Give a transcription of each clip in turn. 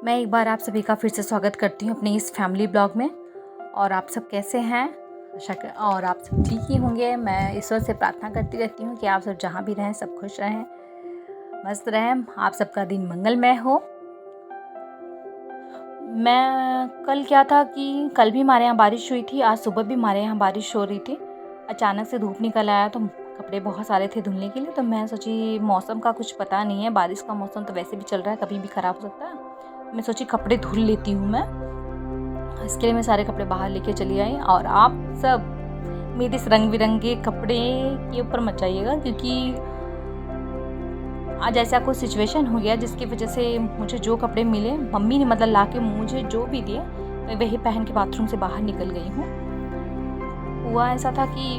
मैं एक बार आप सभी का फिर से स्वागत करती हूँ अपने इस फैमिली ब्लॉग में। और आप सब कैसे हैं? और आप सब ठीक ही होंगे। मैं ईश्वर से प्रार्थना करती रहती हूँ कि आप सब जहाँ भी रहें सब खुश रहें, मस्त रहें, आप सबका दिन मंगलमय हो। मैं कल क्या था कि कल भी हमारे यहाँ बारिश हुई थी, आज सुबह भी हमारे यहाँ बारिश हो रही थी। अचानक से धूप निकल आया तो कपड़े बहुत सारे थे धुलने के लिए, तो मैं सोची मौसम का कुछ पता नहीं है, बारिश का मौसम तो वैसे भी चल रहा है, कभी भी ख़राब हो सकता है। मैं सोची कपड़े धुल लेती हूँ मैं। इसके लिए मैं सारे कपड़े बाहर लेके चली आई। और आप सब मेरे इस रंग बिरंगे कपड़े के ऊपर मत जाइएगा, क्योंकि आज ऐसा कोई सिचुएशन हो गया जिसकी वजह से मुझे जो कपड़े मिले, मम्मी ने मतलब ला के मुझे जो भी दिए, मैं वही पहन के बाथरूम से बाहर निकल गई हूँ। हुआ ऐसा था कि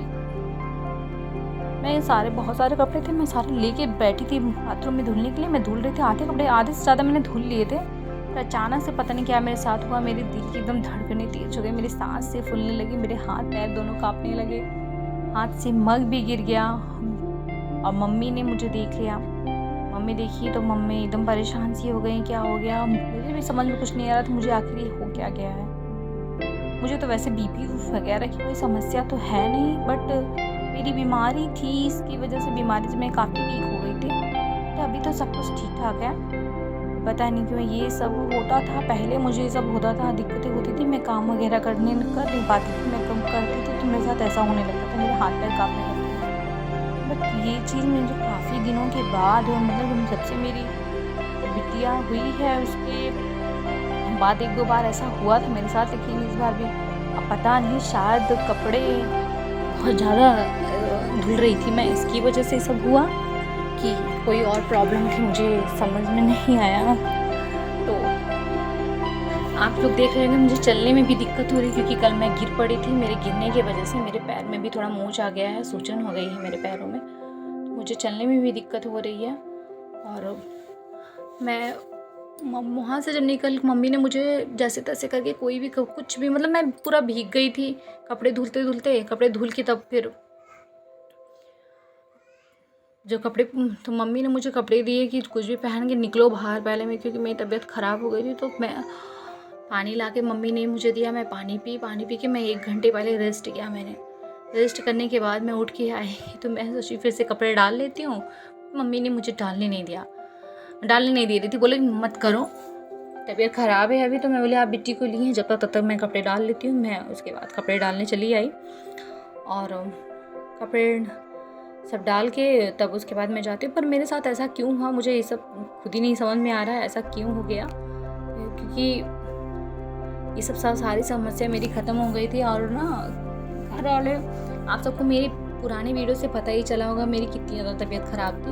मैं बहुत सारे कपड़े थे, मैं सारे लेके बैठी थी बाथरूम में धुलने के लिए। मैं धुल रही थी, आधे कपड़े आधे से ज़्यादा मैंने धुल लिए थे। पर अचानक से पता नहीं क्या मेरे साथ हुआ, मेरे दिल की एकदम धड़कनें तेज हो गई, मेरी सांस से फूलने लगी, मेरे हाथ पैर दोनों कांपने लगे, हाथ से मग भी गिर गया। और मम्मी ने मुझे देख लिया। मम्मी देखी तो मम्मी एकदम परेशान सी हो गई, क्या हो गया? मुझे भी समझ में कुछ नहीं आ रहा था मुझे आखिर ये हो क्या गया है। मुझे तो वैसे बीपी वगैरह की कोई समस्या तो है नहीं, बट मेरी बीमारी थी, इसकी वजह से बीमारी से मैं काफ़ी वीक हो गई थी। तो अभी तो सब कुछ ठीक ठाक है, पता नहीं क्यों ये सब होता था। पहले मुझे ये सब होता था, दिक्कतें होती थी, मैं काम वगैरह कर नहीं पाती थी, मैं कम करती थी तो मेरे साथ ऐसा होने लगता था, मेरे हाथ पैर कांपने लगते थे। बट ये चीज़ मुझे काफ़ी दिनों के बाद, मतलब जब से मेरी बिटिया हुई है उसके बाद एक दो बार ऐसा हुआ था मेरे साथ, लेकिन इस बार भी अब पता नहीं, शायद कपड़े बहुत ज़्यादा धुल रही थी मैं, इसकी वजह से सब हुआ कि कोई और प्रॉब्लम थी, मुझे समझ में नहीं आया। तो आप लोग देख रहे हैं, मुझे चलने में भी दिक्कत हो रही, क्योंकि कल मैं गिर पड़ी थी। मेरे गिरने की वजह से मेरे पैर में भी थोड़ा मोच आ गया है, सूजन हो गई है मेरे पैरों में, तो मुझे चलने में भी दिक्कत हो रही है। और मैं वहाँ से जब निकल, मम्मी ने मुझे जैसे तैसे करके कोई भी कुछ भी, मतलब मैं पूरा भीग गई थी कपड़े धुलते धुलते, कपड़े धुल के तब फिर जो कपड़े, तो मम्मी ने मुझे कपड़े दिए कि कुछ भी पहन के निकलो बाहर पहले में, क्योंकि मेरी तबीयत ख़राब हो गई थी। तो मैं पानी ला के मम्मी ने मुझे दिया, मैं पानी पी के मैं 1 घंटे पहले रेस्ट किया। मैंने रेस्ट करने के बाद मैं उठ के आई, तो मैं सोची फिर से कपड़े डाल लेती हूँ। मम्मी ने मुझे डालने नहीं दे रही थी, बोले मत करो, तबीयत ख़राब है अभी। तो मैं बोले आप बिट्टी को लिए जब तक मैं कपड़े डाल लेती हूँ। मैं उसके बाद कपड़े डालने चली आई, और कपड़े सब डाल के तब उसके बाद मैं जाती हूँ। पर मेरे साथ ऐसा क्यों हुआ, मुझे ये सब खुद ही नहीं समझ में आ रहा है, ऐसा क्यों हो गया, क्योंकि ये सब सारी समस्या मेरी ख़त्म हो गई थी। और ना घर वाले, आप सबको मेरी पुरानी वीडियो से पता ही चला होगा मेरी कितनी ज़्यादा तबीयत ख़राब थी।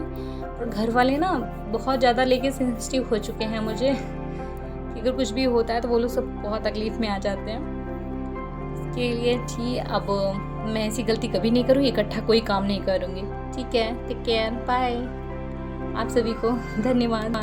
और घर वाले ना बहुत ज़्यादा लेके सेंसिटिव हो चुके हैं मुझे, कि अगर कुछ भी होता है तो वो लोग सब बहुत तकलीफ़ में आ जाते हैं। इसके लिए ठीक, अब मैं ऐसी गलती कभी नहीं करूँगी, इकट्ठा कोई काम नहीं करूँगी। ठीक है, टेक केयर, बाय। आप सभी को धन्यवाद।